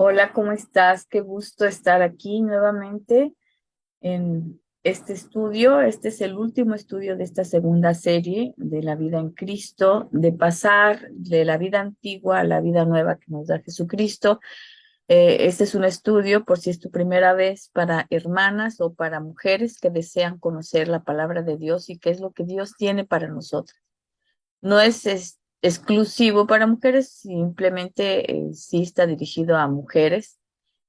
Hola, ¿cómo estás? Qué gusto estar aquí nuevamente en este estudio. Este es el último estudio de esta segunda serie de la vida en Cristo, de pasar de la vida antigua a la vida nueva que nos da Jesucristo. Este es un estudio, por si es tu primera vez, para hermanas o para mujeres que desean conocer la palabra de Dios y qué es lo que Dios tiene para nosotras. No es exclusivo para mujeres, simplemente sí está dirigido a mujeres.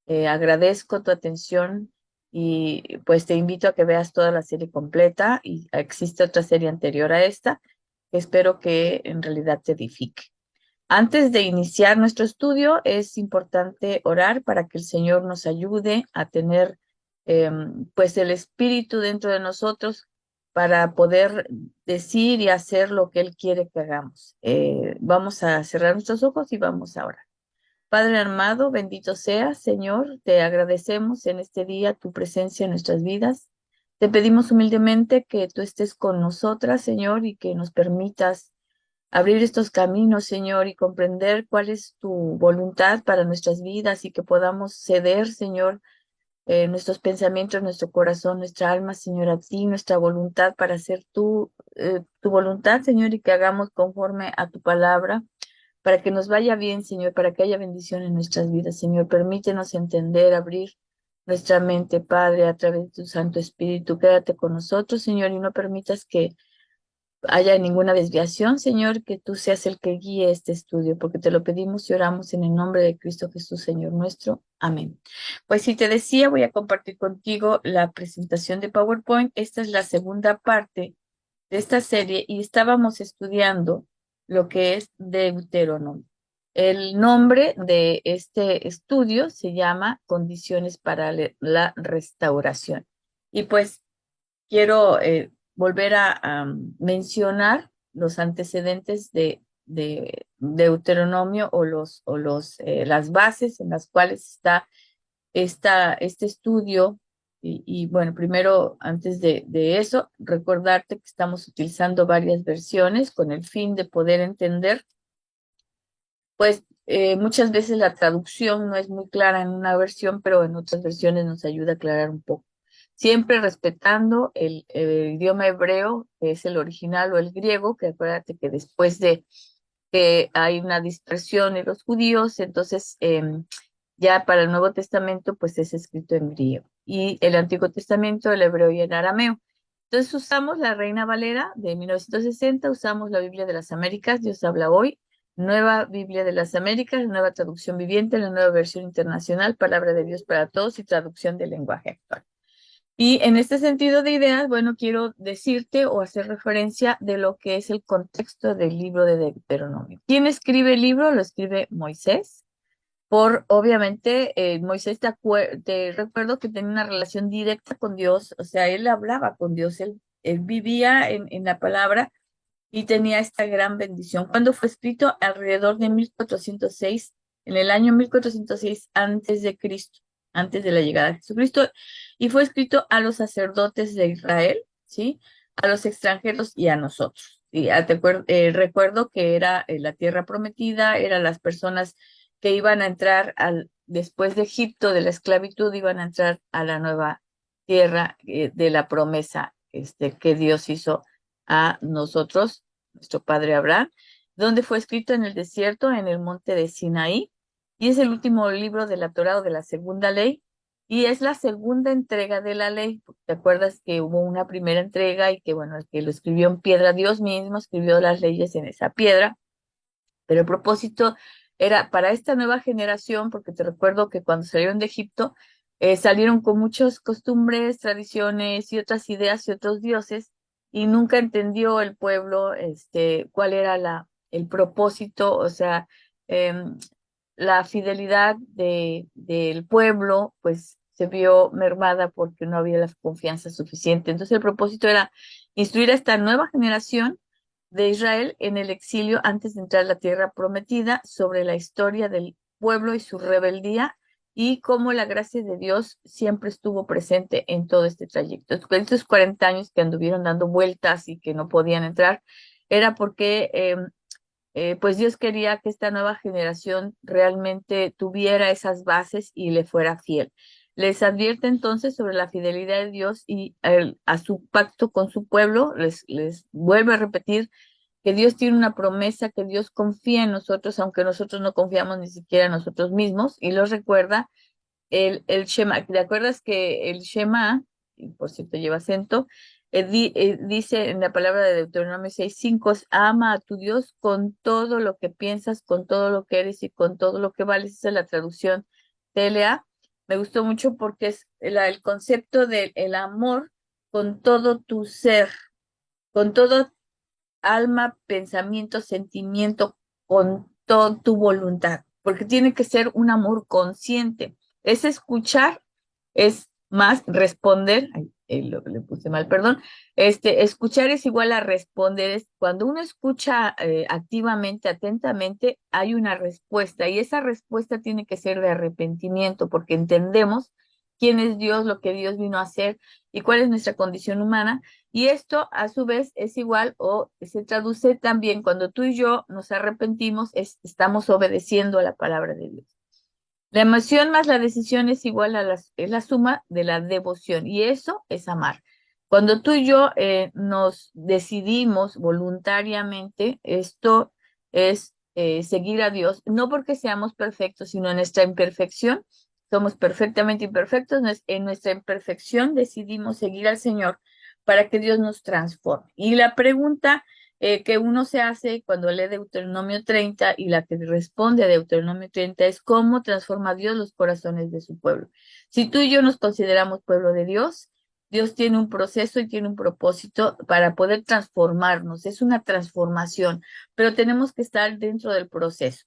Agradezco tu atención y pues te invito a que veas toda la serie completa y existe otra serie anterior a esta que espero que en realidad te edifique. Antes de iniciar nuestro estudio, es importante orar para que el Señor nos ayude a tener pues el Espíritu dentro de nosotros para poder decir y hacer lo que Él quiere que hagamos. Vamos a cerrar nuestros ojos y vamos a orar. Padre amado, bendito seas, Señor, te agradecemos en este día tu presencia en nuestras vidas. Te pedimos humildemente que tú estés con nosotras, Señor, y que nos permitas abrir estos caminos, Señor, y comprender cuál es tu voluntad para nuestras vidas y que podamos ceder, Señor, nuestros pensamientos, nuestro corazón, nuestra alma, Señor, a ti, nuestra voluntad para hacer tu voluntad, Señor, y que hagamos conforme a tu palabra para que nos vaya bien, Señor, para que haya bendición en nuestras vidas, Señor. Permítenos entender, abrir nuestra mente, Padre, a través de tu Santo Espíritu. Quédate con nosotros, Señor, y no permitas que haya ninguna desviación, Señor, que tú seas el que guíe este estudio, porque te lo pedimos y oramos en el nombre de Cristo Jesús, Señor nuestro. Amén. Pues si te decía, voy a compartir contigo la presentación de PowerPoint. Esta es la segunda parte de esta serie y estábamos estudiando lo que es Deuteronomio. El nombre de este estudio se llama Condiciones para la Restauración. Y pues quiero volver a mencionar los antecedentes de Deuteronomio las bases en las cuales está este estudio. Bueno, primero, antes de eso, recordarte que estamos utilizando varias versiones con el fin de poder entender, pues muchas veces la traducción no es muy clara en una versión, pero en otras versiones nos ayuda a aclarar un poco. Siempre respetando el idioma hebreo, que es el original, o el griego, que acuérdate que después de que hay una dispersión en los judíos, entonces ya para el Nuevo Testamento, pues es escrito en griego. Y el Antiguo Testamento, el hebreo y el arameo. Entonces usamos la Reina Valera de 1960, usamos la Biblia de las Américas, Dios habla hoy, Nueva Biblia de las Américas, Nueva Traducción Viviente, la Nueva Versión Internacional, Palabra de Dios para Todos y traducción del lenguaje actual. Y en este sentido de ideas, bueno, quiero decirte o hacer referencia de lo que es el contexto del libro de Deuteronomio. ¿Quién escribe el libro? Lo escribe Moisés. Obviamente, Moisés, te recuerdo que tenía una relación directa con Dios, o sea, él hablaba con Dios, él vivía en la palabra y tenía esta gran bendición. Cuando fue escrito alrededor de 1406, en el año 1406 antes de Cristo, antes de la llegada de Jesucristo, y fue escrito a los sacerdotes de Israel, ¿sí? A los extranjeros y a nosotros. Recuerdo que era la tierra prometida, eran las personas que iban a entrar después de Egipto, de la esclavitud, iban a entrar a la nueva tierra de la promesa que Dios hizo a nosotros, nuestro padre Abraham, donde fue escrito en el desierto, en el monte de Sinaí, y es el último libro de la Torá o de la segunda ley, y es la segunda entrega de la ley. ¿Te acuerdas que hubo una primera entrega y que, bueno, el que lo escribió en piedra, Dios mismo escribió las leyes en esa piedra? Pero el propósito era para esta nueva generación, porque te recuerdo que cuando salieron de Egipto, salieron con muchas costumbres, tradiciones y otras ideas y otros dioses, y nunca entendió el pueblo cuál era el propósito, o sea, em, la fidelidad del pueblo, pues se vio mermada porque no había la confianza suficiente. Entonces el propósito era instruir a esta nueva generación de Israel en el exilio antes de entrar a la tierra prometida, sobre la historia del pueblo y su rebeldía y cómo la gracia de Dios siempre estuvo presente en todo este trayecto. Estos 40 años que anduvieron dando vueltas y que no podían entrar, era porque pues Dios quería que esta nueva generación realmente tuviera esas bases y le fuera fiel. Les advierte entonces sobre la fidelidad de Dios y a su pacto con su pueblo, les vuelve a repetir que Dios tiene una promesa, que Dios confía en nosotros, aunque nosotros no confiamos ni siquiera en nosotros mismos, y los recuerda el Shema. ¿Te acuerdas que el Shema, y por cierto lleva acento, dice en la palabra de Deuteronomio 6:5, ama a tu Dios con todo lo que piensas, con todo lo que eres y con todo lo que vales? Esa es la traducción TLA. Me gustó mucho porque es el concepto del el amor con todo tu ser, con todo alma, pensamiento, sentimiento, con toda tu voluntad, porque tiene que ser un amor consciente. Es escuchar, es más responder, ay, le puse mal, perdón, escuchar es igual a responder, es cuando uno escucha activamente, atentamente, hay una respuesta y esa respuesta tiene que ser de arrepentimiento, porque entendemos quién es Dios, lo que Dios vino a hacer y cuál es nuestra condición humana, y esto, a su vez, es igual o se traduce también cuando tú y yo nos arrepentimos, estamos obedeciendo a la palabra de Dios. La emoción más la decisión es igual a es la suma de la devoción y eso es amar. Cuando tú y yo nos decidimos voluntariamente, esto es seguir a Dios, no porque seamos perfectos, sino en nuestra imperfección. Somos perfectamente imperfectos, en nuestra imperfección decidimos seguir al Señor para que Dios nos transforme. Y la pregunta que uno se hace cuando lee Deuteronomio 30 y la que responde a Deuteronomio 30 es cómo transforma Dios los corazones de su pueblo. Si tú y yo nos consideramos pueblo de Dios, Dios tiene un proceso y tiene un propósito para poder transformarnos. Es una transformación, pero tenemos que estar dentro del proceso.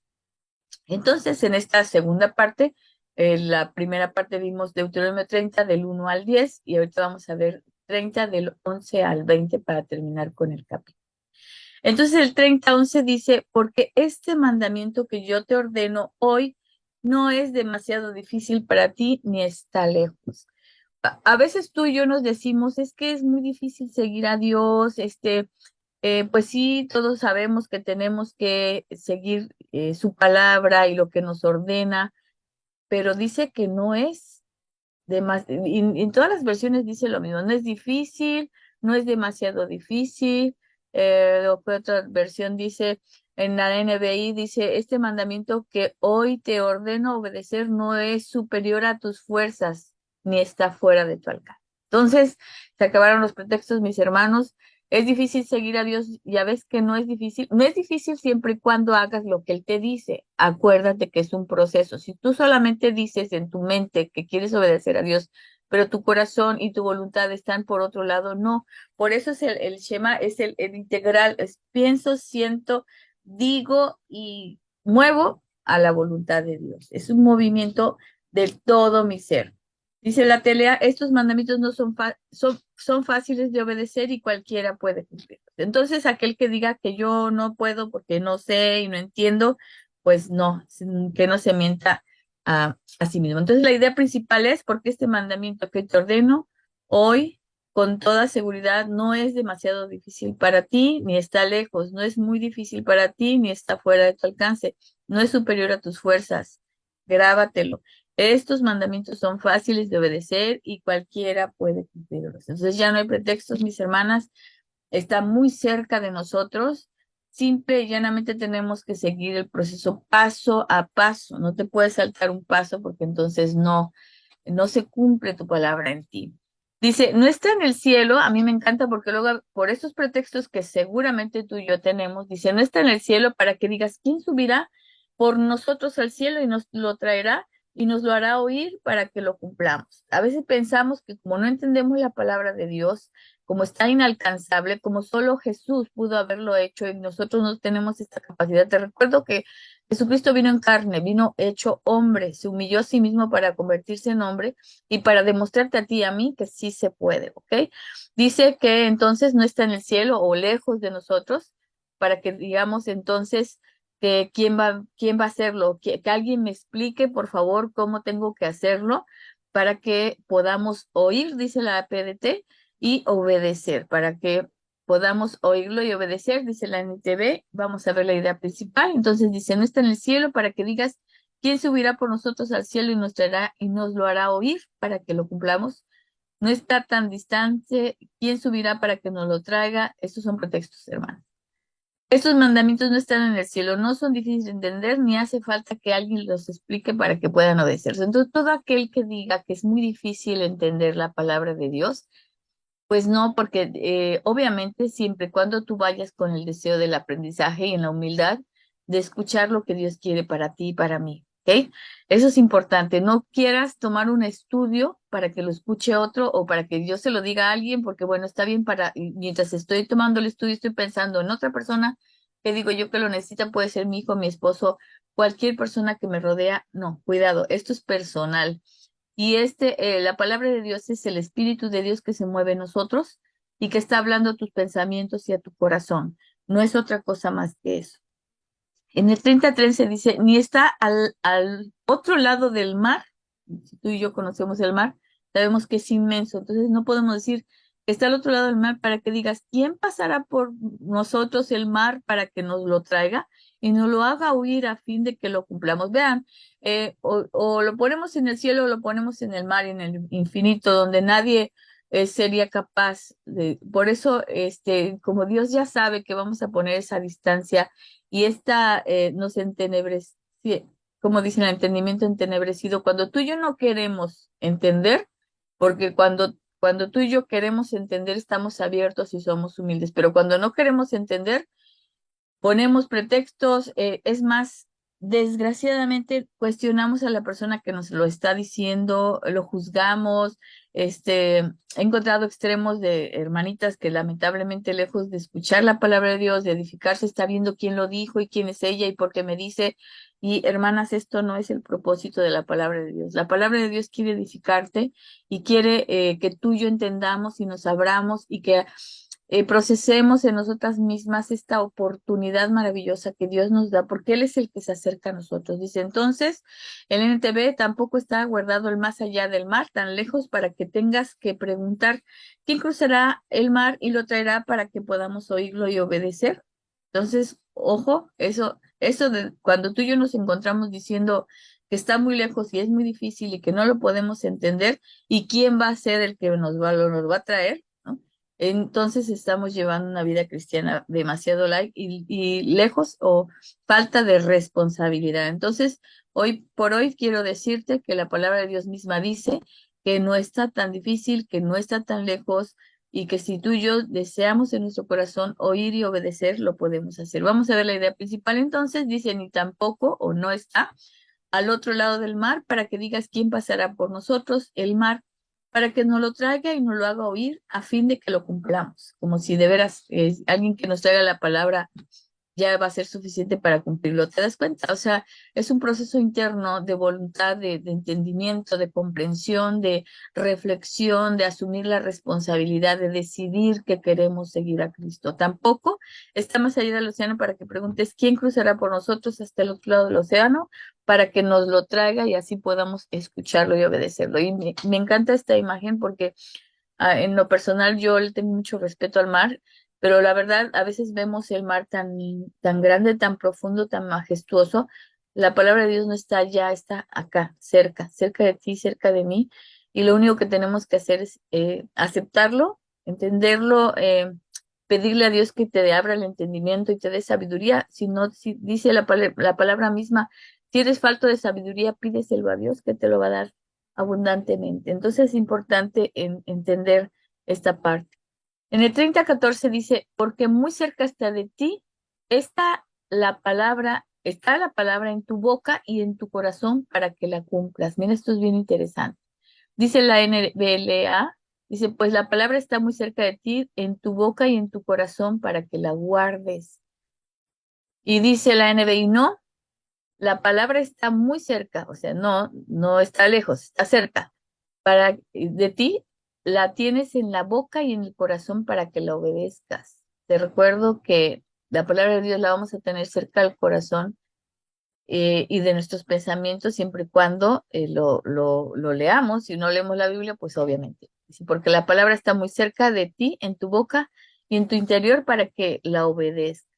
Entonces, en esta segunda parte, la primera parte vimos Deuteronomio 30 del 1 al 10 y ahorita vamos a ver 30 del 11 al 20 para terminar con el capítulo. Entonces el 30:11 dice, porque este mandamiento que yo te ordeno hoy no es demasiado difícil para ti ni está lejos. A veces tú y yo nos decimos, es que es muy difícil seguir a Dios, pues sí, todos sabemos que tenemos que seguir su palabra y lo que nos ordena, pero dice que no es y en todas las versiones dice lo mismo, no es difícil, no es demasiado difícil. Otra versión dice, en la NBI dice, este mandamiento que hoy te ordeno obedecer no es superior a tus fuerzas, ni está fuera de tu alcance. Entonces, se acabaron los pretextos, mis hermanos. Es difícil seguir a Dios, ya ves que no es difícil. No es difícil siempre y cuando hagas lo que Él te dice. Acuérdate que es un proceso. Si tú solamente dices en tu mente que quieres obedecer a Dios, pero tu corazón y tu voluntad están por otro lado, no. Por eso es el Shema, es el integral, es pienso, siento, digo y muevo a la voluntad de Dios. Es un movimiento de todo mi ser. Dice la Telea, estos mandamientos no son fáciles de obedecer y cualquiera puede cumplirlos. Entonces, aquel que diga que yo no puedo porque no sé y no entiendo, pues no, que no se mienta a sí mismo. Entonces, la idea principal es porque este mandamiento que te ordeno hoy, con toda seguridad, no es demasiado difícil para ti, ni está lejos, no es muy difícil para ti, ni está fuera de tu alcance, no es superior a tus fuerzas. Grábatelo. Estos mandamientos son fáciles de obedecer y cualquiera puede cumplirlos. Entonces ya no hay pretextos, mis hermanas, está muy cerca de nosotros. Simple y llanamente tenemos que seguir el proceso paso a paso. No te puedes saltar un paso porque entonces no se cumple tu palabra en ti. Dice, no está en el cielo, a mí me encanta porque luego por estos pretextos que seguramente tú y yo tenemos, dice, no está en el cielo para que digas, ¿quién subirá por nosotros al cielo y nos lo traerá y nos lo hará oír para que lo cumplamos? A veces pensamos que como no entendemos la palabra de Dios, como está inalcanzable, como solo Jesús pudo haberlo hecho y nosotros no tenemos esta capacidad. Te recuerdo que Jesucristo vino en carne, vino hecho hombre, se humilló a sí mismo para convertirse en hombre y para demostrarte a ti y a mí que sí se puede, ¿ok? Dice que entonces no está en el cielo o lejos de nosotros, para que digamos entonces que quién va a hacerlo, que alguien me explique, por favor, cómo tengo que hacerlo para que podamos oír, dice la PDT, y obedecer, para que podamos oírlo y obedecer, dice la NTV. Vamos a ver la idea principal. Entonces dice, no está en el cielo para que digas, ¿quién subirá por nosotros al cielo y nos traerá y nos lo hará oír para que lo cumplamos? No está tan distante, ¿quién subirá para que nos lo traiga? Estos son pretextos, hermano. Estos mandamientos no están en el cielo, no son difíciles de entender, ni hace falta que alguien los explique para que puedan obedecerse. Entonces, todo aquel que diga que es muy difícil entender la palabra de Dios, pues no, porque obviamente siempre y cuando tú vayas con el deseo del aprendizaje y en la humildad de escuchar lo que Dios quiere para ti y para mí, ¿ok? Eso es importante. No quieras tomar un estudio para que lo escuche otro o para que yo se lo diga a alguien, porque bueno, está bien y mientras estoy tomando el estudio, estoy pensando en otra persona que digo yo que lo necesita, puede ser mi hijo, mi esposo, cualquier persona que me rodea. No, cuidado, esto es personal. Y la palabra de Dios es el Espíritu de Dios que se mueve en nosotros y que está hablando a tus pensamientos y a tu corazón. No es otra cosa más que eso. En el 33 se dice, ni está al otro lado del mar. Si tú y yo conocemos el mar, sabemos que es inmenso. Entonces no podemos decir que está al otro lado del mar para que digas, ¿quién pasará por nosotros el mar para que nos lo traiga y nos lo haga huir a fin de que lo cumplamos? Vean, o lo ponemos en el cielo o lo ponemos en el mar, en el infinito, donde nadie sería capaz de. Por eso, como Dios ya sabe que vamos a poner esa distancia y esta nos entenebrece, como dicen, el entendimiento entenebrecido, cuando tú y yo no queremos entender, porque cuando tú y yo queremos entender, estamos abiertos y somos humildes, pero cuando no queremos entender, ponemos pretextos, es más, desgraciadamente cuestionamos a la persona que nos lo está diciendo, lo juzgamos, he encontrado extremos de hermanitas que lamentablemente lejos de escuchar la palabra de Dios, de edificarse, está viendo quién lo dijo y quién es ella y por qué me dice, y hermanas, esto no es el propósito de la palabra de Dios. La palabra de Dios quiere edificarte y quiere que tú y yo entendamos y nos abramos y que procesemos en nosotras mismas esta oportunidad maravillosa que Dios nos da, porque Él es el que se acerca a nosotros. Dice, entonces, el NTV tampoco está guardado el más allá del mar, tan lejos para que tengas que preguntar, ¿quién cruzará el mar y lo traerá para que podamos oírlo y obedecer? Entonces, ojo, eso de cuando tú y yo nos encontramos diciendo que está muy lejos y es muy difícil y que no lo podemos entender, ¿y quién va a ser el que nos va a traer? ¿No? Entonces estamos llevando una vida cristiana demasiado light y lejos o falta de responsabilidad. Entonces, hoy por hoy quiero decirte que la palabra de Dios misma dice que no está tan difícil, que no está tan lejos y que si tú y yo deseamos en nuestro corazón oír y obedecer, lo podemos hacer. Vamos a ver la idea principal. Entonces, dice ni tampoco o no está al otro lado del mar para que digas quién pasará por nosotros, el mar para que nos lo traiga y nos lo haga oír a fin de que lo cumplamos, como si de veras alguien que nos traiga la palabra ya va a ser suficiente para cumplirlo. ¿Te das cuenta? O sea, es un proceso interno de voluntad, de entendimiento, de comprensión, de reflexión, de asumir la responsabilidad, de decidir que queremos seguir a Cristo. Tampoco está más allá del océano para que preguntes quién cruzará por nosotros hasta el otro lado del océano para que nos lo traiga y así podamos escucharlo y obedecerlo. Y me encanta esta imagen porque en lo personal yo le tengo mucho respeto al mar, pero la verdad a veces vemos el mar tan grande, tan profundo, tan majestuoso. La palabra de Dios no está allá, está acá, cerca de ti, cerca de mí. Y lo único que tenemos que hacer es aceptarlo, entenderlo, pedirle a Dios que te abra el entendimiento y te dé sabiduría. Si no, si dice la palabra misma, si eres falto de sabiduría, pídeselo a Dios que te lo va a dar abundantemente. Entonces es importante entender esta parte. En el 30:14 dice, porque muy cerca está de ti, está la palabra en tu boca y en tu corazón para que la cumplas. Mira, esto es bien interesante. Dice la NBLA, dice, pues la palabra está muy cerca de ti, en tu boca y en tu corazón para que la guardes. Y dice la NBI, no, la palabra está muy cerca, o sea, no está lejos, está cerca. De ti la tienes en la boca y en el corazón para que la obedezcas. Te recuerdo que la palabra de Dios la vamos a tener cerca del corazón y de nuestros pensamientos siempre y cuando lo leamos. Si no leemos la Biblia, pues obviamente. Sí, porque la palabra está muy cerca de ti, en tu boca y en tu interior para que la obedezcas.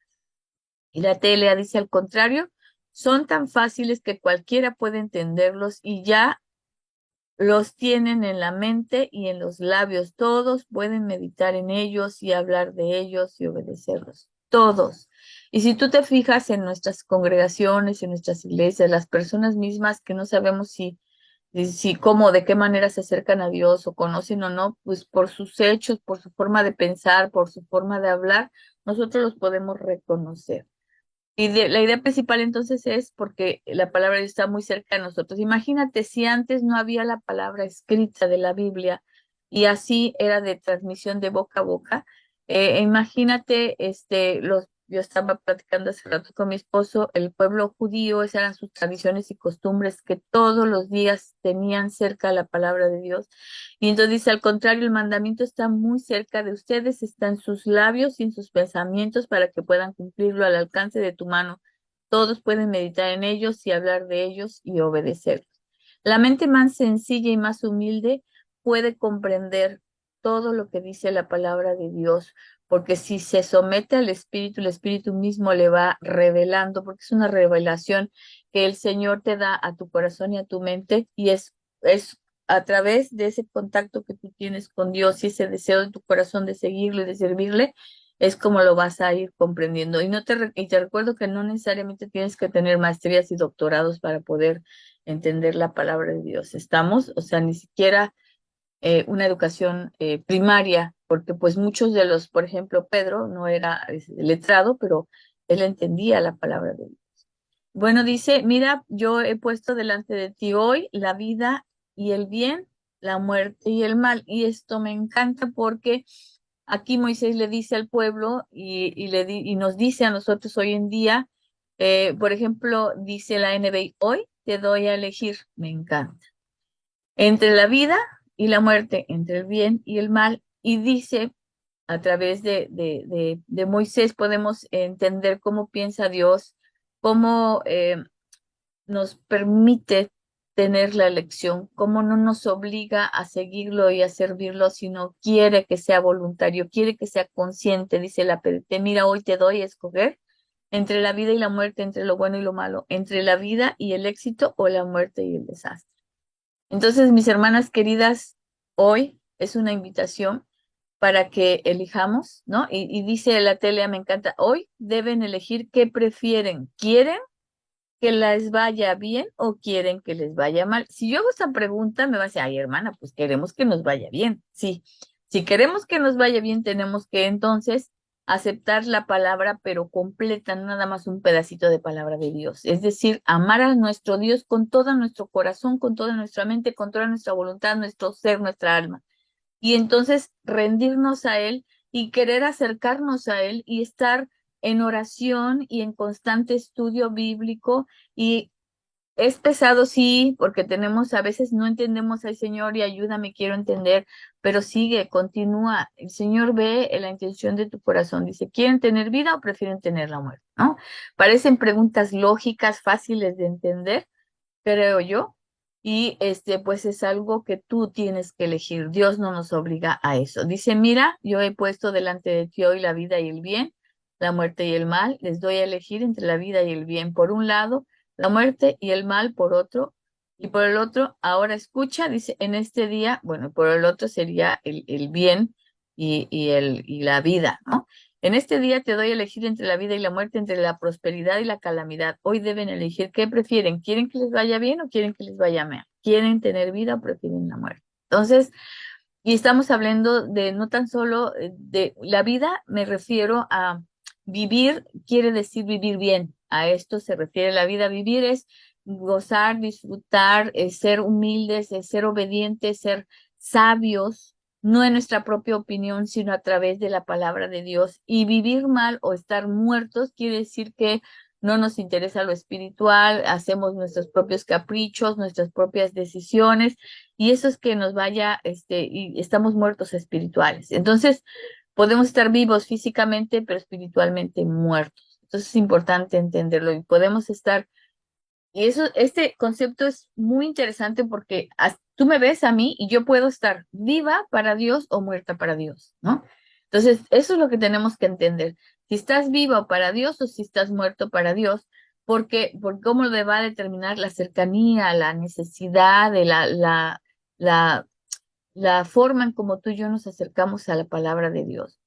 Y la TLA dice al contrario, son tan fáciles que cualquiera puede entenderlos y ya los tienen en la mente y en los labios. Todos pueden meditar en ellos y hablar de ellos y obedecerlos. Todos. Y si tú te fijas en nuestras congregaciones, en nuestras iglesias, las personas mismas que no sabemos si cómo, de qué manera se acercan a Dios o conocen o no, pues por sus hechos, por su forma de pensar, por su forma de hablar, nosotros los podemos reconocer. Y la idea principal entonces es porque la palabra está muy cerca de nosotros. Imagínate si antes no había la palabra escrita de la Biblia y así era de transmisión de boca a boca. Imagínate, yo estaba platicando hace rato con mi esposo, el pueblo judío, esas eran sus tradiciones y costumbres que todos los días tenían cerca la palabra de Dios. Y entonces dice, al contrario, el mandamiento está muy cerca de ustedes, está en sus labios y en sus pensamientos para que puedan cumplirlo al alcance de tu mano. Todos pueden meditar en ellos y hablar de ellos y obedecerlos. La mente más sencilla y más humilde puede comprender todo lo que dice la palabra de Dios, porque si se somete al Espíritu, el Espíritu mismo le va revelando, porque es una revelación que el Señor te da a tu corazón y a tu mente, y es a través de ese contacto que tú tienes con Dios y ese deseo de tu corazón de seguirlo y de servirle, es como lo vas a ir comprendiendo. Y te recuerdo que no necesariamente tienes que tener maestrías y doctorados para poder entender la palabra de Dios. ¿Estamos? O sea, ni siquiera una educación primaria, porque pues muchos de los, por ejemplo, Pedro no era letrado, pero él entendía la palabra de Dios. Bueno, dice, mira, yo he puesto delante de ti hoy la vida y el bien, la muerte y el mal. Y esto me encanta porque aquí Moisés le dice al pueblo y nos dice a nosotros hoy en día, por ejemplo, dice la NBI, hoy te doy a elegir, me encanta, entre la vida y la muerte, entre el bien y el mal. Y dice, a través de Moisés podemos entender cómo piensa Dios, cómo nos permite tener la elección, cómo no nos obliga a seguirlo y a servirlo, sino quiere que sea voluntario, quiere que sea consciente, dice la PDT, mira, hoy te doy a escoger entre la vida y la muerte, entre lo bueno y lo malo, entre la vida y el éxito o la muerte y el desastre. Entonces, mis hermanas queridas, hoy es una invitación para que elijamos, ¿no? Y dice la tele, me encanta, hoy deben elegir qué prefieren. ¿Quieren que les vaya bien o quieren que les vaya mal? Si yo hago esa pregunta, me va a decir, ay, hermana, pues queremos que nos vaya bien. Sí, si queremos que nos vaya bien, tenemos que entonces aceptar la palabra, pero completa, no nada más un pedacito de palabra de Dios. Es decir, amar a nuestro Dios con todo nuestro corazón, con toda nuestra mente, con toda nuestra voluntad, nuestro ser, nuestra alma. Y entonces rendirnos a Él y querer acercarnos a Él y estar en oración y en constante estudio bíblico. Y es pesado, sí, porque tenemos, a veces no entendemos al Señor y ayúdame, quiero entender, pero sigue, continúa. El Señor ve la intención de tu corazón. Dice, ¿quieren tener vida o prefieren tener la muerte? ¿No? Parecen preguntas lógicas, fáciles de entender, creo yo. Y pues es algo que tú tienes que elegir. Dios no nos obliga a eso. Dice, mira, yo he puesto delante de ti hoy la vida y el bien, la muerte y el mal. Les doy a elegir entre la vida y el bien por un lado, la muerte y el mal por otro. Y por el otro, ahora escucha, dice, en este día, bueno, por el otro sería el bien y la vida, ¿no? En este día te doy a elegir entre la vida y la muerte, entre la prosperidad y la calamidad. Hoy deben elegir qué prefieren. ¿Quieren que les vaya bien o quieren que les vaya mal? ¿Quieren tener vida o prefieren la muerte? Entonces, y estamos hablando de no tan solo de la vida, me refiero a vivir, quiere decir vivir bien. A esto se refiere la vida. Vivir es gozar, disfrutar, ser humildes, ser obedientes, ser sabios, no en nuestra propia opinión, sino a través de la palabra de Dios. Y vivir mal o estar muertos quiere decir que no nos interesa lo espiritual, hacemos nuestros propios caprichos, nuestras propias decisiones y eso es que nos vaya, y estamos muertos espirituales. Entonces, podemos estar vivos físicamente, pero espiritualmente muertos. Entonces es importante entenderlo y podemos estar, y eso, este concepto es muy interesante porque tú me ves a mí y yo puedo estar viva para Dios o muerta para Dios, ¿no? Entonces, eso es lo que tenemos que entender. Si estás vivo para Dios o si estás muerto para Dios, porque por cómo le va a determinar la cercanía, la necesidad de la, la forma en como tú y yo nos acercamos a la palabra de Dios.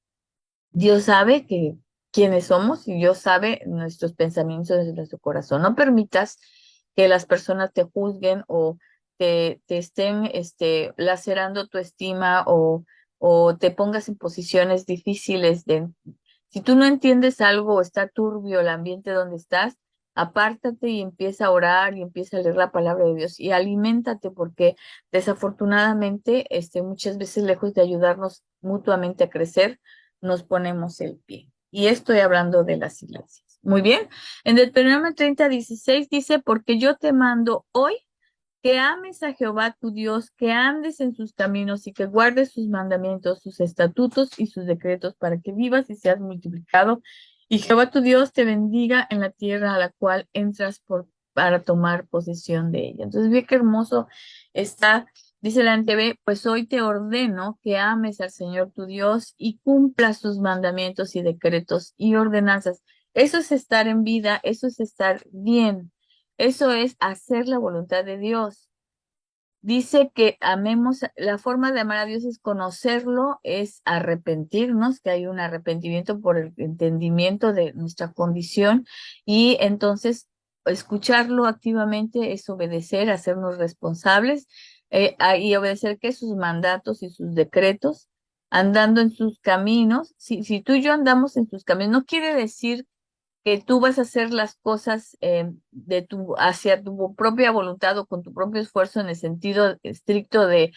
Dios sabe que quiénes somos y Dios sabe nuestros pensamientos de nuestro corazón. No permitas que las personas te juzguen o te estén lacerando tu estima o te pongas en posiciones difíciles si tú no entiendes algo o está turbio el ambiente donde estás, apártate y empieza a orar y empieza a leer la palabra de Dios y aliméntate porque desafortunadamente muchas veces lejos de ayudarnos mutuamente a crecer, nos ponemos el pie. Y estoy hablando de las iglesias. Muy bien. En Deuteronomio 30:16 dice, porque yo te mando hoy que ames a Jehová tu Dios, que andes en sus caminos y que guardes sus mandamientos, sus estatutos y sus decretos para que vivas y seas multiplicado. Y Jehová tu Dios te bendiga en la tierra a la cual entras para tomar posesión de ella. Entonces, ve qué hermoso está. Dice la NTV, pues hoy te ordeno que ames al Señor tu Dios y cumplas sus mandamientos y decretos y ordenanzas. Eso es estar en vida, eso es estar bien. Eso es hacer la voluntad de Dios. Dice que amemos, la forma de amar a Dios es conocerlo, es arrepentirnos, que hay un arrepentimiento por el entendimiento de nuestra condición y entonces escucharlo activamente es obedecer, hacernos responsables y obedecer que sus mandatos y sus decretos, andando en sus caminos. Si tú y yo andamos en sus caminos, no quiere decir que tú vas a hacer las cosas hacia tu propia voluntad o con tu propio esfuerzo en el sentido estricto de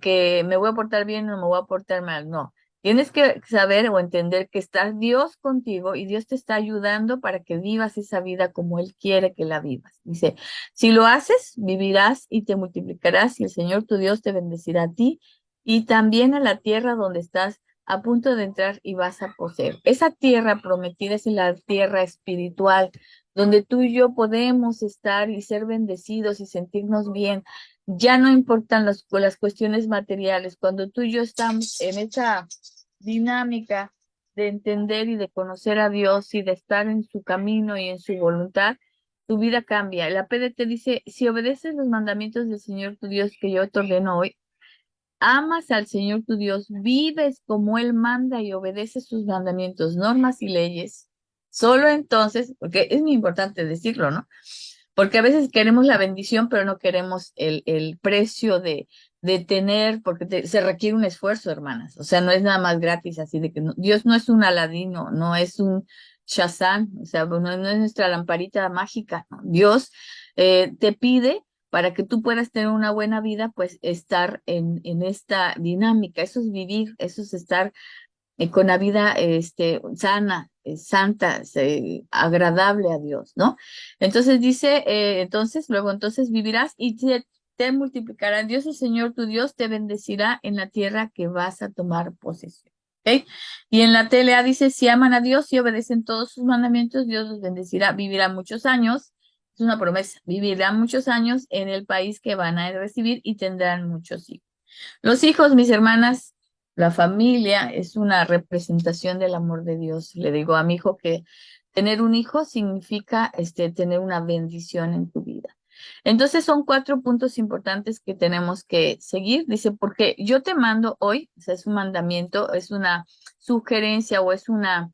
que me voy a portar bien o me voy a portar mal. No. Tienes que saber o entender que está Dios contigo y Dios te está ayudando para que vivas esa vida como Él quiere que la vivas. Dice, si lo haces, vivirás y te multiplicarás y el Señor tu Dios te bendecirá a ti y también a la tierra donde estás a punto de entrar y vas a poseer. Esa tierra prometida es la tierra espiritual, donde tú y yo podemos estar y ser bendecidos y sentirnos bien. Ya no importan las cuestiones materiales. Cuando tú y yo estamos en esa dinámica de entender y de conocer a Dios y de estar en su camino y en su voluntad, tu vida cambia. La PDT dice, si obedeces los mandamientos del Señor tu Dios que yo te ordeno hoy, amas al Señor tu Dios, vives como Él manda y obedeces sus mandamientos, normas y leyes. Solo entonces, porque es muy importante decirlo, ¿no? Porque a veces queremos la bendición, pero no queremos el precio de tener, porque se requiere un esfuerzo, hermanas. O sea, no es nada más gratis, así de que Dios no es un Aladino, no es un Shazam, o sea, no es nuestra lamparita mágica, ¿no? Dios te pide para que tú puedas tener una buena vida, pues estar en esta dinámica, eso es vivir, eso es estar con la vida sana, santa, agradable a Dios, ¿no? Entonces dice, luego entonces vivirás y te multiplicará. Dios el Señor tu Dios te bendecirá en la tierra que vas a tomar posesión. ¿Ok? Y en la TLA dice, si aman a Dios y obedecen todos sus mandamientos, Dios los bendecirá, vivirá muchos años. Es una promesa, vivirán muchos años en el país que van a recibir y tendrán muchos hijos. Los hijos, mis hermanas, la familia es una representación del amor de Dios. Le digo a mi hijo que tener un hijo significa tener una bendición en tu vida. Entonces son 4 puntos importantes que tenemos que seguir. Dice, porque yo te mando hoy, o sea, es un mandamiento, es una sugerencia o es una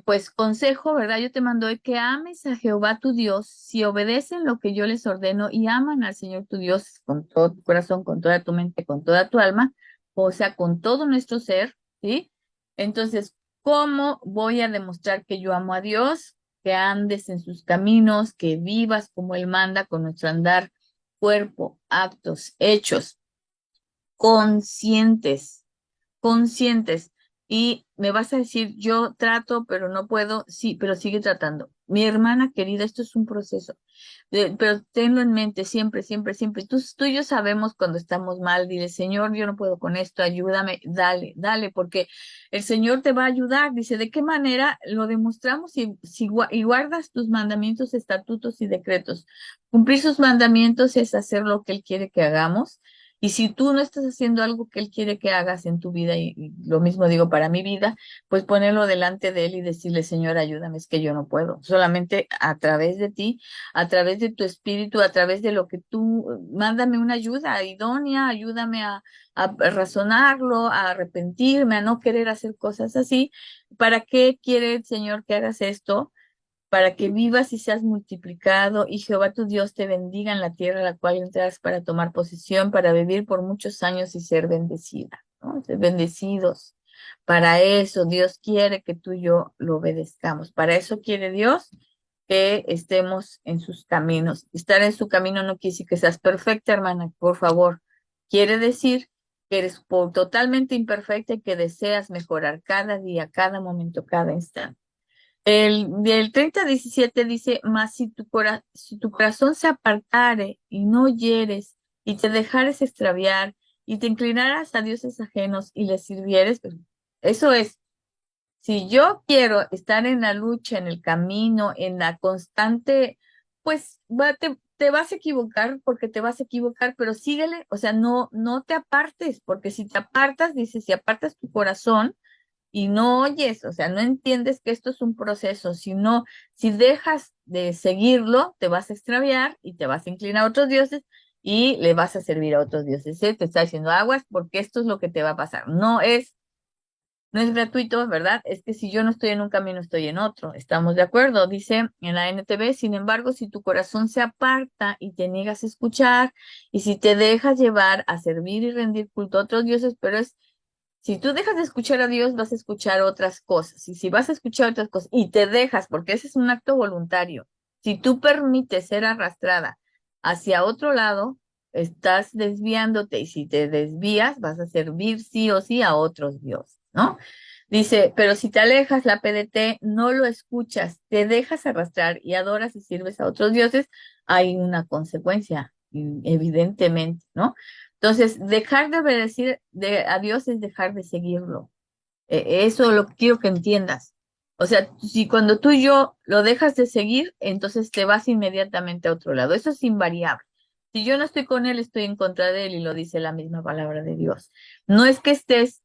pues consejo, ¿verdad? Yo te mando hoy que ames a Jehová tu Dios, si obedecen lo que yo les ordeno y aman al Señor tu Dios con todo tu corazón, con toda tu mente, con toda tu alma, o sea, con todo nuestro ser, ¿sí? Entonces, ¿cómo voy a demostrar que yo amo a Dios? Que andes en sus caminos, que vivas como Él manda con nuestro andar, cuerpo, actos, hechos, conscientes conscientes. Y me vas a decir, yo trato, pero no puedo, sí, pero sigue tratando. Mi hermana querida, esto es un proceso, pero tenlo en mente siempre, siempre, siempre. Tú y yo sabemos cuando estamos mal, dile, Señor, yo no puedo con esto, ayúdame, dale, dale, porque el Señor te va a ayudar. Dice, ¿de qué manera lo demostramos y guardas tus mandamientos, estatutos y decretos? Cumplir sus mandamientos es hacer lo que Él quiere que hagamos Y si tú no estás haciendo algo que Él quiere que hagas en tu vida, y lo mismo digo para mi vida, pues ponerlo delante de Él y decirle, Señor, ayúdame, es que yo no puedo. Solamente a través de ti, a través de tu espíritu, a través de lo que tú, mándame una ayuda idónea, ayúdame a razonarlo, a arrepentirme, a no querer hacer cosas así. ¿Para qué quiere el Señor que hagas esto? Para que vivas y seas multiplicado, y Jehová tu Dios te bendiga en la tierra a la cual entras para tomar posesión, para vivir por muchos años y ser bendecida, ¿no? Ser bendecidos. Para eso Dios quiere que tú y yo lo obedezcamos. Para eso quiere Dios que estemos en sus caminos. Estar en su camino no quiere decir que seas perfecta, hermana, por favor. Quiere decir que eres totalmente imperfecta y que deseas mejorar cada día, cada momento, cada instante. Del 30 a 17 dice, mas si tu corazón se apartare y no oyeres y te dejares extraviar y te inclinaras a dioses ajenos y les sirvieres, pues, eso es, si yo quiero estar en la lucha, en el camino, en la constante, pues te vas a equivocar porque te vas a equivocar, pero síguele, o sea, no te apartes, porque si te apartas, dice, si apartas tu corazón, y no oyes, o sea, no entiendes que esto es un proceso, sino si dejas de seguirlo, te vas a extraviar y te vas a inclinar a otros dioses y le vas a servir a otros dioses. Te está diciendo aguas porque esto es lo que te va a pasar. No es gratuito, ¿verdad? Es que si yo no estoy en un camino, estoy en otro. ¿Estamos de acuerdo? Dice en la NTV, sin embargo, si tu corazón se aparta y te niegas a escuchar, y si te dejas llevar a servir y rendir culto a otros dioses, pero si tú dejas de escuchar a Dios, vas a escuchar otras cosas. Y si vas a escuchar otras cosas y te dejas, porque ese es un acto voluntario, si tú permites ser arrastrada hacia otro lado, estás desviándote, y si te desvías, vas a servir sí o sí a otros dioses, ¿no? Dice, pero si te alejas, la PDT, no lo escuchas, te dejas arrastrar y adoras y sirves a otros dioses, hay una consecuencia, evidentemente, ¿no? Entonces, dejar de obedecer a Dios es dejar de seguirlo. Eso lo quiero que entiendas. O sea, si cuando tú y yo lo dejas de seguir, entonces te vas inmediatamente a otro lado. Eso es invariable. Si yo no estoy con él, estoy en contra de él, y lo dice la misma palabra de Dios. No es que estés,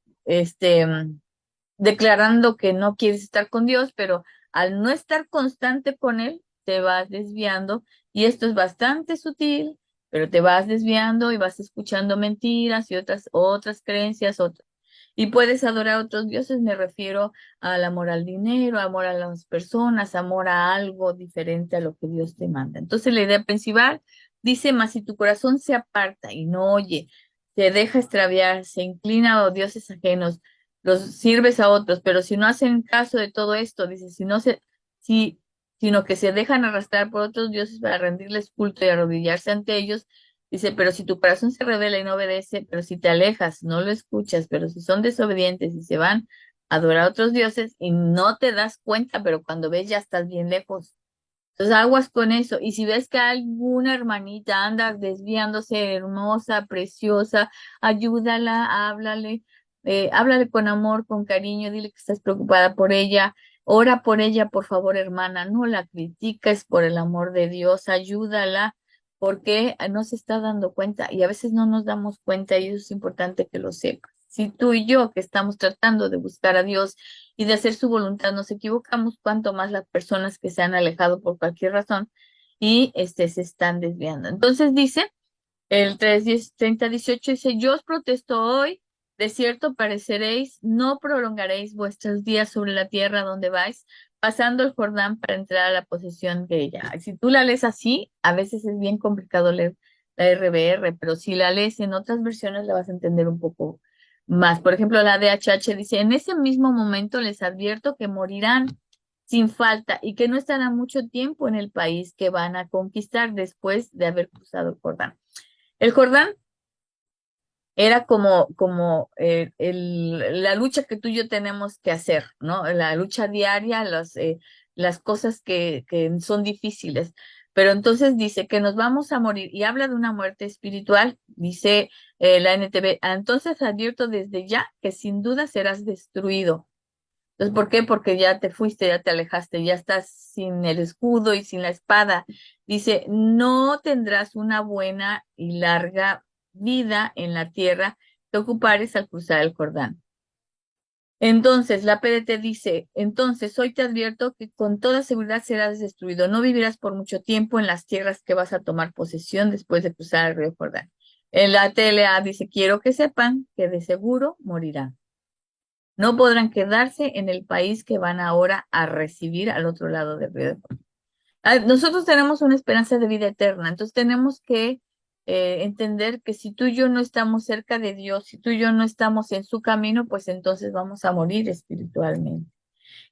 declarando que no quieres estar con Dios, pero al no estar constante con Él, te vas desviando, y esto es bastante sutil, pero te vas desviando y vas escuchando mentiras y otras creencias, y puedes adorar a otros dioses. Me refiero al amor al dinero, amor a las personas, amor a algo diferente a lo que Dios te manda. Entonces la idea principal dice, mas si tu corazón se aparta y no oye, te deja extraviar, se inclina a dioses ajenos, los sirves a otros, pero si no hacen caso de todo esto, dice, si, sino que se dejan arrastrar por otros dioses para rendirles culto y arrodillarse ante ellos, dice, pero si tu corazón se revela y no obedece, pero si te alejas, no lo escuchas, pero si son desobedientes y se van a adorar a otros dioses y no te das cuenta, pero cuando ves ya estás bien lejos. Entonces aguas con eso. Y si ves que alguna hermanita anda desviándose, hermosa, preciosa, ayúdala, háblale con amor, con cariño, dile que estás preocupada por ella. Ora por ella, por favor, hermana. No la critiques, por el amor de Dios, ayúdala, porque no se está dando cuenta y a veces no nos damos cuenta, y eso es importante que lo sepas. Si tú y yo, que estamos tratando de buscar a Dios y de hacer su voluntad, nos equivocamos, cuanto más las personas que se han alejado por cualquier razón y se están desviando. Entonces dice, el 30-18 dice, yo os protesto hoy, de cierto pareceréis, no prolongaréis vuestros días sobre la tierra donde vais, pasando el Jordán para entrar a la posesión de ella. Si tú la lees así, a veces es bien complicado leer la RBR, pero si la lees en otras versiones la vas a entender un poco más. Por ejemplo, la DHH dice, en ese mismo momento les advierto que morirán sin falta y que no estarán mucho tiempo en el país que van a conquistar después de haber cruzado el Jordán. El Jordán era como la lucha que tú y yo tenemos que hacer, ¿no? La lucha diaria, las cosas que son difíciles. Pero entonces dice que nos vamos a morir, y habla de una muerte espiritual, dice la NTV, entonces advierto desde ya que sin duda serás destruido. Entonces, ¿por qué? Porque ya te fuiste, ya te alejaste, ya estás sin el escudo y sin la espada. Dice, no tendrás una buena y larga vida en la tierra que ocupares al cruzar el Jordán. Entonces, la PDT dice, entonces hoy te advierto que con toda seguridad serás destruido. No vivirás por mucho tiempo en las tierras que vas a tomar posesión después de cruzar el río Jordán. En la TLA dice, quiero que sepan que de seguro morirán. No podrán quedarse en el país que van ahora a recibir al otro lado del río. Nosotros tenemos una esperanza de vida eterna, entonces tenemos que entender que si tú y yo no estamos cerca de Dios, si tú y yo no estamos en su camino, pues entonces vamos a morir espiritualmente.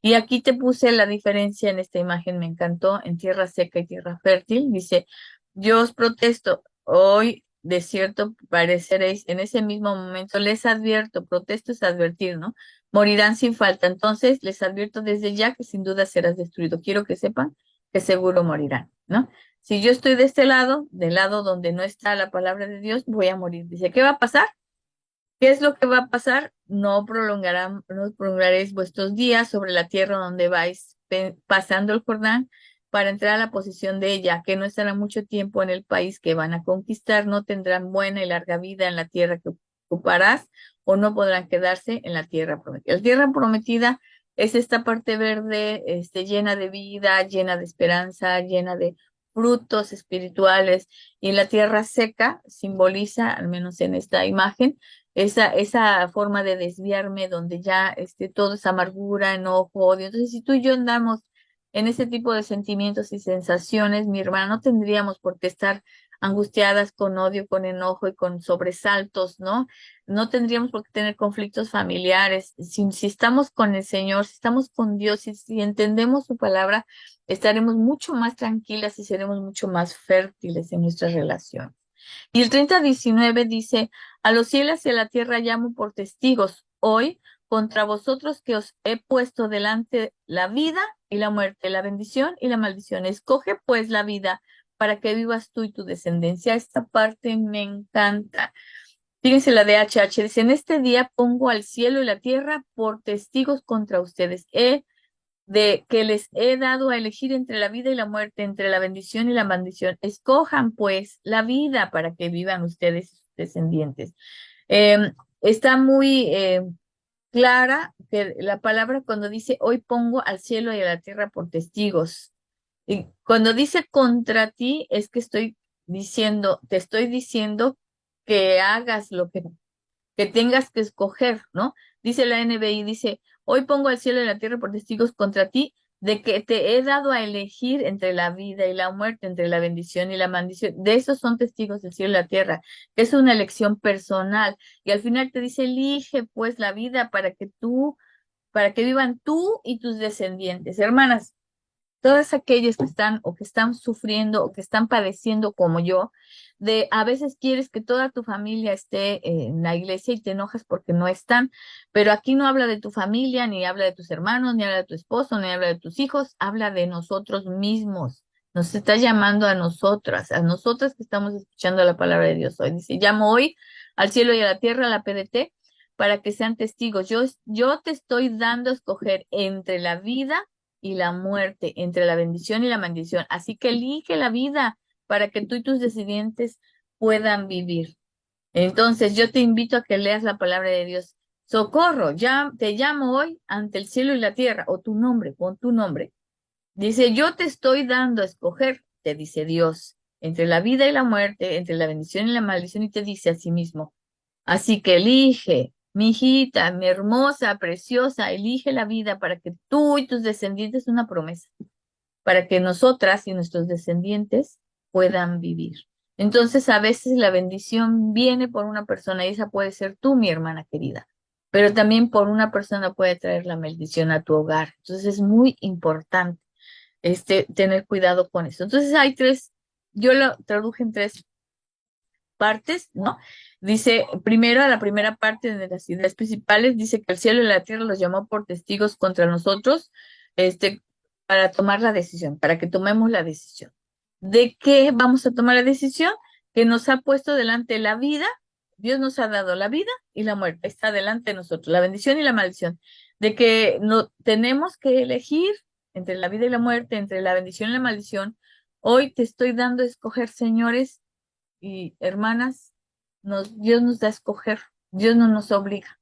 Y aquí te puse la diferencia en esta imagen, me encantó, en tierra seca y tierra fértil. Dice, yo os protesto, hoy de cierto pareceréis, en ese mismo momento les advierto, protesto es advertir, ¿no? Morirán sin falta. Entonces les advierto desde ya que sin duda serás destruido. Quiero que sepan que seguro morirán, ¿no? Si yo estoy de este lado, del lado donde no está la palabra de Dios, voy a morir. Dice, ¿qué va a pasar? ¿Qué es lo que va a pasar? No prolongaréis vuestros días sobre la tierra donde vais pasando el Jordán para entrar a la posesión de ella, que no estará mucho tiempo en el país que van a conquistar, no tendrán buena y larga vida en la tierra que ocuparás, o no podrán quedarse en la tierra prometida. La tierra prometida es esta parte verde, llena de vida, llena de esperanza, llena de frutos espirituales, y la tierra seca simboliza, al menos en esta imagen, esa forma de desviarme donde ya todo es amargura, enojo, odio. Entonces, si tú y yo andamos en ese tipo de sentimientos y sensaciones, mi hermana, no tendríamos por qué estar angustiadas con odio, con enojo y con sobresaltos, ¿no? No tendríamos por qué tener conflictos familiares. Si estamos con el Señor, si estamos con Dios, si entendemos su palabra, estaremos mucho más tranquilas y seremos mucho más fértiles en nuestra relación. Y el 30:19 dice, a los cielos y a la tierra llamo por testigos hoy contra vosotros que os he puesto delante la vida y la muerte, la bendición y la maldición. Escoge pues la vida para que vivas tú y tu descendencia. Esta parte me encanta. Fíjense la de HH, dice, en este día pongo al cielo y la tierra por testigos contra ustedes. De que les he dado a elegir entre la vida y la muerte, entre la bendición y la maldición. Escojan pues la vida para que vivan ustedes y sus descendientes. Está muy clara que la palabra cuando dice hoy pongo al cielo y a la tierra por testigos. Y cuando dice contra ti es que estoy diciendo, te estoy diciendo que hagas lo que tengas que escoger, ¿no? Dice la NBI, dice, hoy pongo al cielo y la tierra por testigos contra ti de que te he dado a elegir entre la vida y la muerte, entre la bendición y la maldición. De esos son testigos del cielo y la tierra. Es una elección personal. Y al final te dice, elige pues la vida para que vivan tú y tus descendientes. Hermanas, todas aquellas que están o que están sufriendo o que están padeciendo como yo, de a veces quieres que toda tu familia esté en la iglesia y te enojas porque no están, pero aquí no habla de tu familia, ni habla de tus hermanos, ni habla de tu esposo, ni habla de tus hijos, habla de nosotros mismos. Nos está llamando a nosotras que estamos escuchando la palabra de Dios hoy. Dice, llamo hoy al cielo y a la tierra, a la PDT, para que sean testigos. Yo te estoy dando a escoger entre la vida y la muerte, entre la bendición y la maldición. Así que elige la vida para que tú y tus descendientes puedan vivir. Entonces, yo te invito a que leas la palabra de Dios. Socorro, ya te llamo hoy ante el cielo y la tierra, o tu nombre, pon tu nombre. Dice, yo te estoy dando a escoger, te dice Dios, entre la vida y la muerte, entre la bendición y la maldición, y te dice a sí mismo, así que elige, mi hijita, mi hermosa, preciosa, elige la vida para que tú y tus descendientes, una promesa, para que nosotras y nuestros descendientes puedan vivir. Entonces, a veces la bendición viene por una persona y esa puede ser tú, mi hermana querida, pero también por una persona puede traer la maldición a tu hogar. Entonces, es muy importante tener cuidado con eso. Entonces, hay tres, yo lo traduje en tres partes, ¿no? Dice, primero, la primera parte de las ideas principales, dice que el cielo y la tierra los llamó por testigos contra nosotros, este, para tomar la decisión, para que tomemos la decisión. ¿De qué vamos a tomar la decisión? Que nos ha puesto delante la vida, Dios nos ha dado la vida y la muerte, está delante de nosotros, la bendición y la maldición, de que no tenemos que elegir entre la vida y la muerte, entre la bendición y la maldición. Hoy te estoy dando a escoger, señores y hermanas, Dios nos da a escoger, Dios no nos obliga.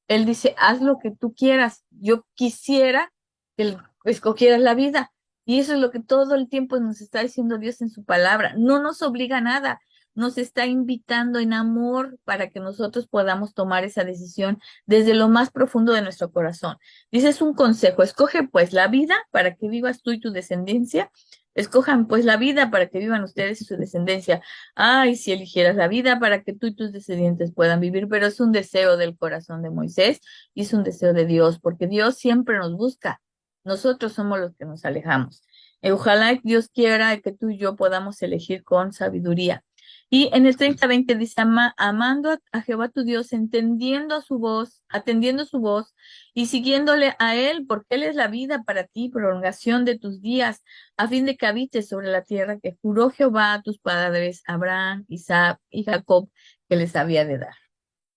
Él dice, haz lo que tú quieras. Yo quisiera que escogieras la vida. Y eso es lo que todo el tiempo nos está diciendo Dios en su palabra. No nos obliga a nada. Nos está invitando en amor para que nosotros podamos tomar esa decisión desde lo más profundo de nuestro corazón. Dice, es un consejo. Escoge pues la vida para que vivas tú y tu descendencia. Escojan pues la vida para que vivan ustedes y su descendencia. Ay, si eligieras la vida para que tú y tus descendientes puedan vivir, pero es un deseo del corazón de Moisés y es un deseo de Dios, porque Dios siempre nos busca. Nosotros somos los que nos alejamos. Ojalá Dios quiera que tú y yo podamos elegir con sabiduría. Y en el 30:20 dice, amando a Jehová tu Dios, entendiendo su voz, atendiendo su voz y siguiéndole a Él, porque Él es la vida para ti, prolongación de tus días a fin de que habites sobre la tierra que juró Jehová a tus padres, Abraham, Isaac y Jacob, que les había de dar.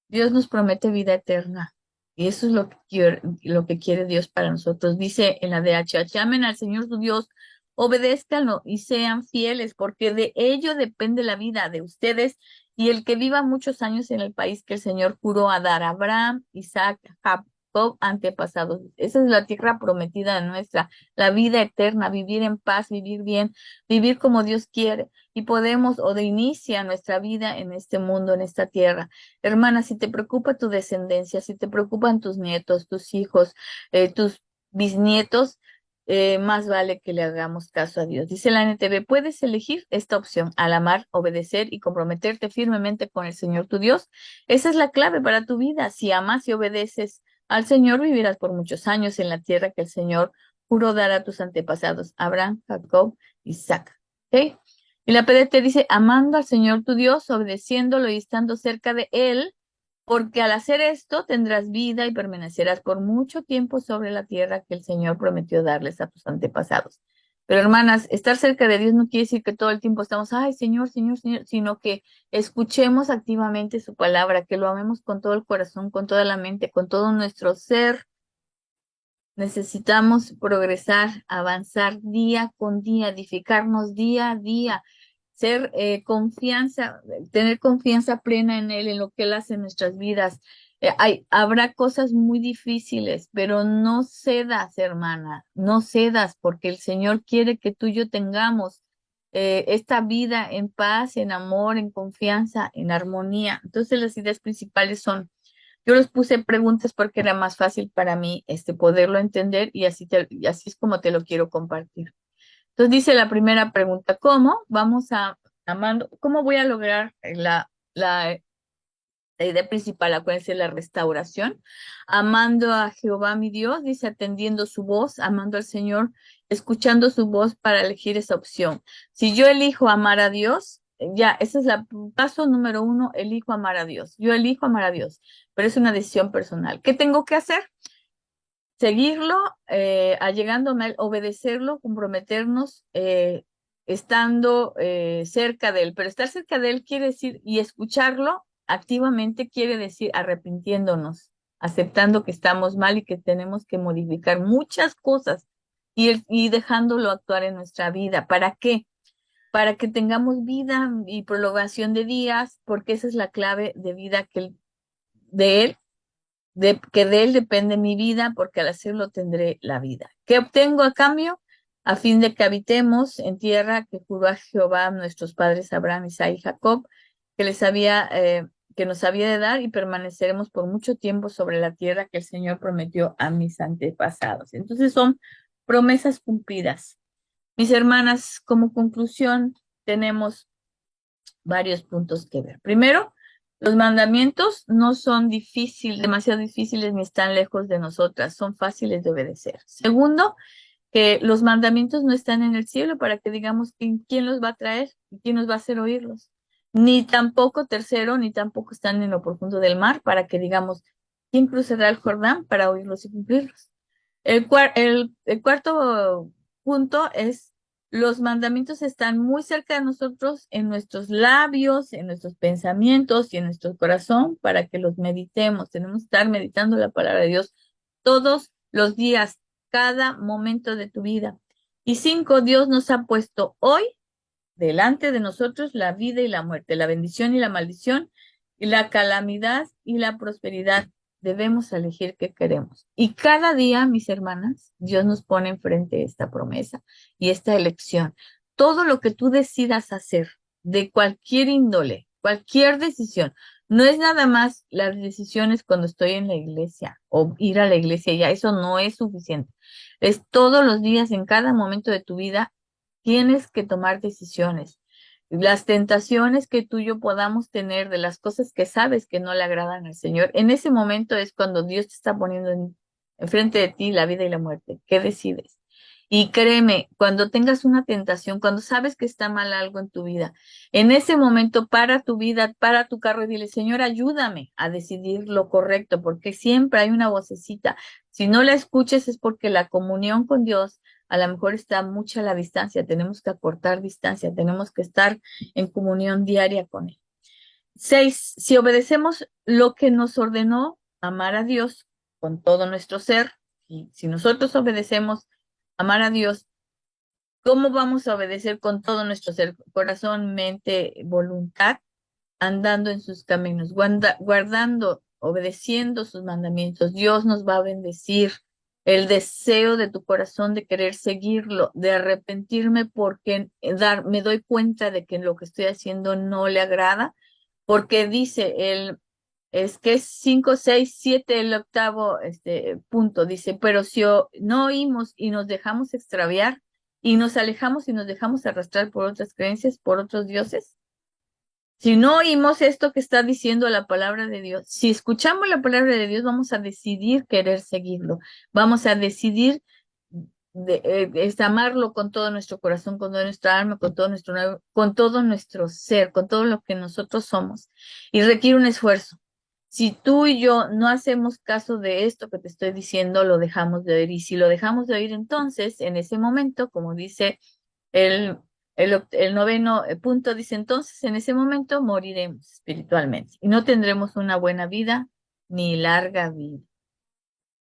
Dios nos promete vida eterna. Y eso es lo que quiere Dios para nosotros. Dice en la DHH, amen al Señor su Dios, obedézcanlo y sean fieles, porque de ello depende la vida de ustedes y el que viva muchos años en el país que el Señor juró a dar a Abraham, Isaac, Jacob, antepasados. Esa es la tierra prometida nuestra, la vida eterna, vivir en paz, vivir bien, vivir como Dios quiere. Y podemos o de inicia nuestra vida en este mundo, en esta tierra. Hermana, si te preocupa tu descendencia, si te preocupan tus nietos, tus hijos, tus bisnietos, más vale que le hagamos caso a Dios. Dice la NTV, puedes elegir esta opción, al amar, obedecer y comprometerte firmemente con el Señor tu Dios. Esa es la clave para tu vida. Si amas y obedeces al Señor, vivirás por muchos años en la tierra que el Señor juró dar a tus antepasados, Abraham, Jacob, Isaac. ¿Ok? Y la PDT dice, amando al Señor tu Dios, obedeciéndolo y estando cerca de Él, porque al hacer esto tendrás vida y permanecerás por mucho tiempo sobre la tierra que el Señor prometió darles a tus antepasados. Pero hermanas, estar cerca de Dios no quiere decir que todo el tiempo estamos, ay, Señor, Señor, Señor, sino que escuchemos activamente su palabra, que lo amemos con todo el corazón, con toda la mente, con todo nuestro ser. Necesitamos progresar, avanzar día con día, edificarnos día a día, ser tener confianza plena en Él, en lo que Él hace en nuestras vidas. Habrá cosas muy difíciles, pero no cedas, hermana, no cedas, porque el Señor quiere que tú y yo tengamos esta vida en paz, en amor, en confianza, en armonía. Entonces las ideas principales son yo les puse preguntas porque era más fácil para mí poderlo entender y así es como te lo quiero compartir. Entonces dice la primera pregunta, ¿cómo vamos amando, cómo voy a lograr la idea principal, acuérdense, la restauración, amando a Jehová mi Dios, dice atendiendo su voz, amando al Señor, escuchando su voz para elegir esa opción. Si yo elijo amar a Dios, ya, ese es el paso número uno, elijo amar a Dios. Yo elijo amar a Dios, pero es una decisión personal. ¿Qué tengo que hacer? Seguirlo, allegándome a él, obedecerlo, comprometernos, estando cerca de él. Pero estar cerca de él quiere decir, y escucharlo activamente quiere decir arrepintiéndonos, aceptando que estamos mal y que tenemos que modificar muchas cosas y dejándolo actuar en nuestra vida. ¿Para qué? Para que tengamos vida y prolongación de días, porque esa es la clave de vida de él que de él depende mi vida, porque al hacerlo tendré la vida. ¿Qué obtengo a cambio? A fin de que habitemos en tierra que juró a Jehová a nuestros padres Abraham, Isaac y Jacob, que que nos había de dar y permaneceremos por mucho tiempo sobre la tierra que el Señor prometió a mis antepasados. Entonces son promesas cumplidas. Mis hermanas, como conclusión, tenemos varios puntos que ver. Primero, los mandamientos no son demasiado difíciles ni están lejos de nosotras, son fáciles de obedecer. Segundo, que los mandamientos no están en el cielo para que digamos quién los va a traer y quién nos va a hacer oírlos. Ni tampoco, tercero, ni tampoco están en lo profundo del mar para que digamos quién cruzará el Jordán para oírlos y cumplirlos. El cuarto punto es, los mandamientos están muy cerca de nosotros, en nuestros labios, en nuestros pensamientos y en nuestro corazón para que los meditemos. Tenemos que estar meditando la palabra de Dios todos los días, cada momento de tu vida. Y cinco, Dios nos ha puesto hoy delante de nosotros la vida y la muerte, la bendición y la maldición, y la calamidad y la prosperidad. Debemos elegir qué queremos. Y cada día, mis hermanas, Dios nos pone enfrente esta promesa y esta elección. Todo lo que tú decidas hacer, de cualquier índole, cualquier decisión, no es nada más las decisiones cuando estoy en la iglesia o ir a la iglesia, ya eso no es suficiente. Es todos los días, en cada momento de tu vida, tienes que tomar decisiones. Las tentaciones que tú y yo podamos tener de las cosas que sabes que no le agradan al Señor, en ese momento es cuando Dios te está poniendo enfrente de ti la vida y la muerte. ¿Qué decides? Y créeme, cuando tengas una tentación, cuando sabes que está mal algo en tu vida, en ese momento para tu vida, para tu carro y dile, Señor, ayúdame a decidir lo correcto, porque siempre hay una vocecita. Si no la escuches es porque la comunión con Dios a lo mejor está mucha la distancia, tenemos que acortar distancia, tenemos que estar en comunión diaria con Él. 6, si obedecemos lo que nos ordenó, amar a Dios con todo nuestro ser, y si nosotros obedecemos amar a Dios, ¿cómo vamos a obedecer con todo nuestro ser, corazón, mente, voluntad? Andando en sus caminos, guardando, obedeciendo sus mandamientos. Dios nos va a bendecir. El deseo de tu corazón de querer seguirlo, de arrepentirme porque me doy cuenta de que lo que estoy haciendo no le agrada, porque dice es que es 5, 6, 7, el octavo punto, dice, pero si no oímos y nos dejamos extraviar y nos alejamos y nos dejamos arrastrar por otras creencias, por otros dioses, si no oímos esto que está diciendo la palabra de Dios, si escuchamos la palabra de Dios, vamos a decidir querer seguirlo, vamos a decidir amarlo con todo nuestro corazón, con toda nuestra alma, con todo nuestro ser, con todo lo que nosotros somos. Y requiere un esfuerzo. Si tú y yo no hacemos caso de esto que te estoy diciendo, lo dejamos de oír. Y si lo dejamos de oír, entonces, en ese momento, como dice el, el noveno punto, dice, entonces en ese momento moriremos espiritualmente y no tendremos una buena vida ni larga vida.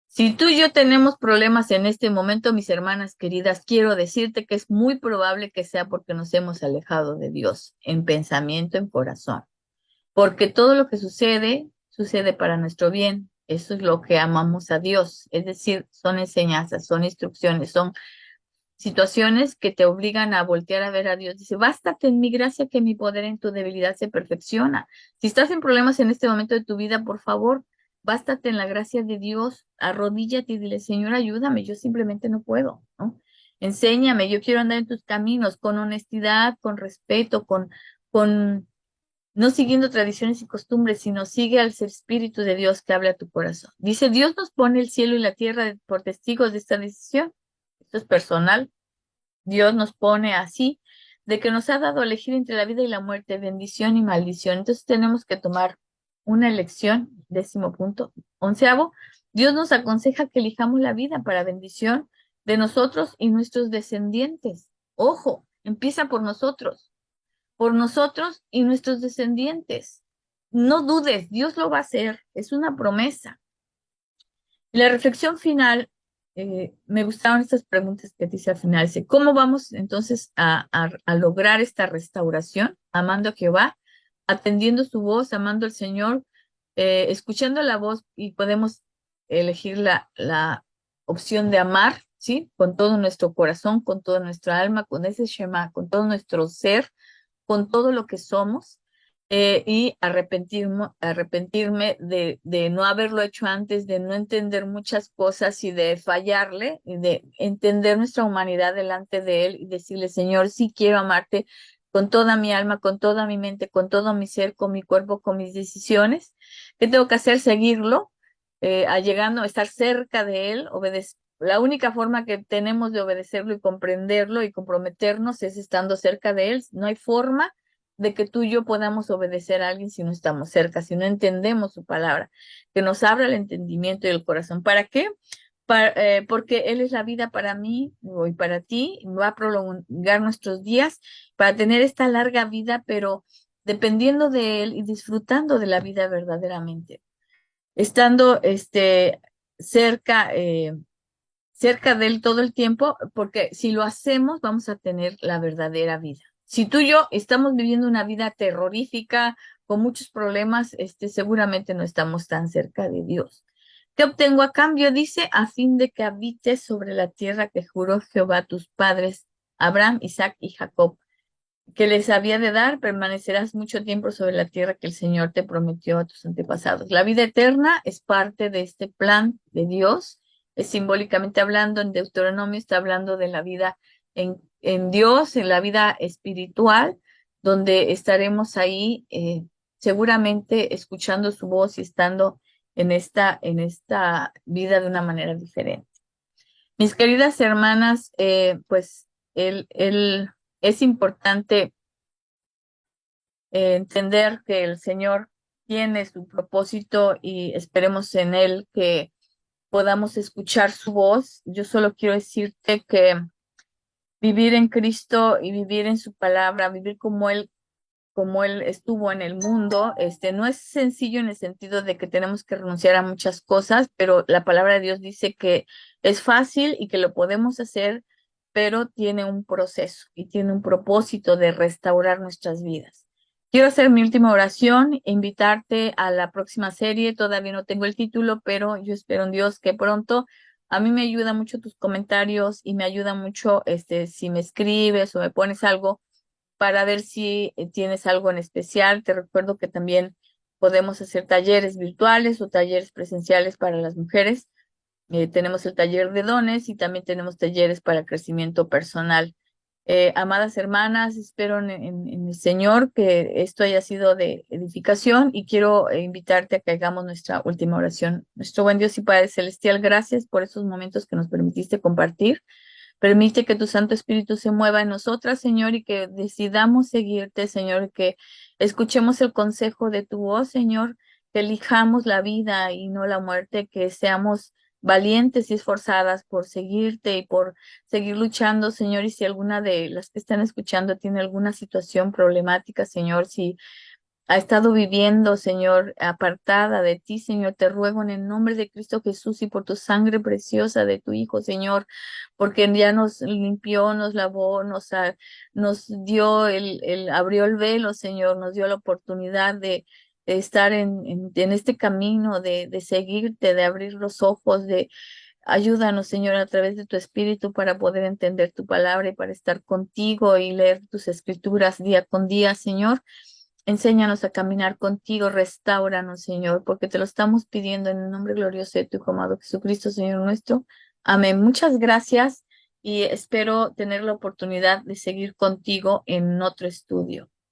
Si tú y yo tenemos problemas en este momento, mis hermanas queridas, quiero decirte que es muy probable que sea porque nos hemos alejado de Dios en pensamiento, en corazón. Porque todo lo que sucede, sucede para nuestro bien. Eso es lo que amamos a Dios. Es decir, son enseñanzas, son instrucciones, son situaciones que te obligan a voltear a ver a Dios. Dice, bástate en mi gracia que mi poder en tu debilidad se perfecciona. Si estás en problemas en este momento de tu vida, por favor, bástate en la gracia de Dios, arrodíllate y dile, Señor, ayúdame, yo simplemente no puedo, ¿no? Enséñame, yo quiero andar en tus caminos con honestidad, con respeto, con no siguiendo tradiciones y costumbres, sino sigue al Espíritu de Dios que habla a tu corazón. Dice, Dios nos pone el cielo y la tierra por testigos de esta decisión. Esto es personal. Dios nos pone así, de que nos ha dado a elegir entre la vida y la muerte, bendición y maldición. Entonces tenemos que tomar una elección, 10º punto. 11º, Dios nos aconseja que elijamos la vida para bendición de nosotros y nuestros descendientes. Ojo, empieza por nosotros y nuestros descendientes. No dudes, Dios lo va a hacer, es una promesa. La reflexión final, me gustaron estas preguntas que dice al final. Dice, ¿cómo vamos entonces a lograr esta restauración? Amando a Jehová, atendiendo su voz, amando al Señor, escuchando la voz y podemos elegir la opción de amar, ¿sí? Con todo nuestro corazón, con toda nuestra alma, con ese Shema, con todo nuestro ser, con todo lo que somos y arrepentirme de no haberlo hecho antes, de no entender muchas cosas y de fallarle, y de entender nuestra humanidad delante de Él y decirle, Señor, sí quiero amarte con toda mi alma, con toda mi mente, con todo mi ser, con mi cuerpo, con mis decisiones. ¿Qué tengo que hacer? Seguirlo, llegando a estar cerca de Él, obedecer. La única forma que tenemos de obedecerlo y comprenderlo y comprometernos es estando cerca de Él. No hay forma de que tú y yo podamos obedecer a alguien si no estamos cerca, si no entendemos su palabra, que nos abra el entendimiento y el corazón. ¿Para qué? Porque Él es la vida para mí y para ti, va a prolongar nuestros días para tener esta larga vida, pero dependiendo de Él y disfrutando de la vida verdaderamente, estando cerca, cerca de Él todo el tiempo, porque si lo hacemos vamos a tener la verdadera vida. Si tú y yo estamos viviendo una vida terrorífica, con muchos problemas, seguramente no estamos tan cerca de Dios. ¿Qué obtengo a cambio? Dice, a fin de que habites sobre la tierra que juró Jehová a tus padres, Abraham, Isaac y Jacob, que les había de dar, permanecerás mucho tiempo sobre la tierra que el Señor te prometió a tus antepasados. La vida eterna es parte de este plan de Dios. Es simbólicamente hablando, en Deuteronomio está hablando de la vida en Dios, en la vida espiritual, donde estaremos ahí seguramente escuchando su voz y estando en esta vida de una manera diferente. Mis queridas hermanas, pues es importante entender que el Señor tiene su propósito y esperemos en Él que podamos escuchar su voz. Yo solo quiero decirte que vivir en Cristo y vivir en su palabra, vivir como Él estuvo en el mundo, no es sencillo en el sentido de que tenemos que renunciar a muchas cosas, pero la palabra de Dios dice que es fácil y que lo podemos hacer, pero tiene un proceso y tiene un propósito de restaurar nuestras vidas. Quiero hacer mi última oración, e invitarte a la próxima serie. Todavía no tengo el título, pero yo espero en Dios que pronto. A mí me ayuda mucho tus comentarios y me ayuda mucho si me escribes o me pones algo para ver si tienes algo en especial. Te recuerdo que también podemos hacer talleres virtuales o talleres presenciales para las mujeres. Tenemos el taller de dones y también tenemos talleres para crecimiento personal. Amadas hermanas, espero en el Señor que esto haya sido de edificación y quiero invitarte a que hagamos nuestra última oración. Nuestro buen Dios y Padre Celestial, gracias por estos momentos que nos permitiste compartir. Permite que tu Santo Espíritu se mueva en nosotras, Señor, y que decidamos seguirte, Señor, que escuchemos el consejo de tu voz, Señor, que elijamos la vida y no la muerte, que seamos valientes y esforzadas por seguirte y por seguir luchando, Señor. Y si alguna de las que están escuchando tiene alguna situación problemática, Señor, si ha estado viviendo, Señor, apartada de ti, Señor. Te ruego en el nombre de Cristo Jesús y por tu sangre preciosa de tu Hijo, Señor, porque ya nos limpió, nos lavó, nos dio abrió el velo, Señor, nos dio la oportunidad de estar en este camino, de seguirte, de abrir los ojos, de ayúdanos, Señor, a través de tu Espíritu para poder entender tu palabra y para estar contigo y leer tus escrituras día con día, Señor. Enséñanos a caminar contigo, restáuranos, Señor, porque te lo estamos pidiendo en el nombre glorioso de tu Hijo amado Jesucristo, Señor nuestro. Amén. Muchas gracias y espero tener la oportunidad de seguir contigo en otro estudio.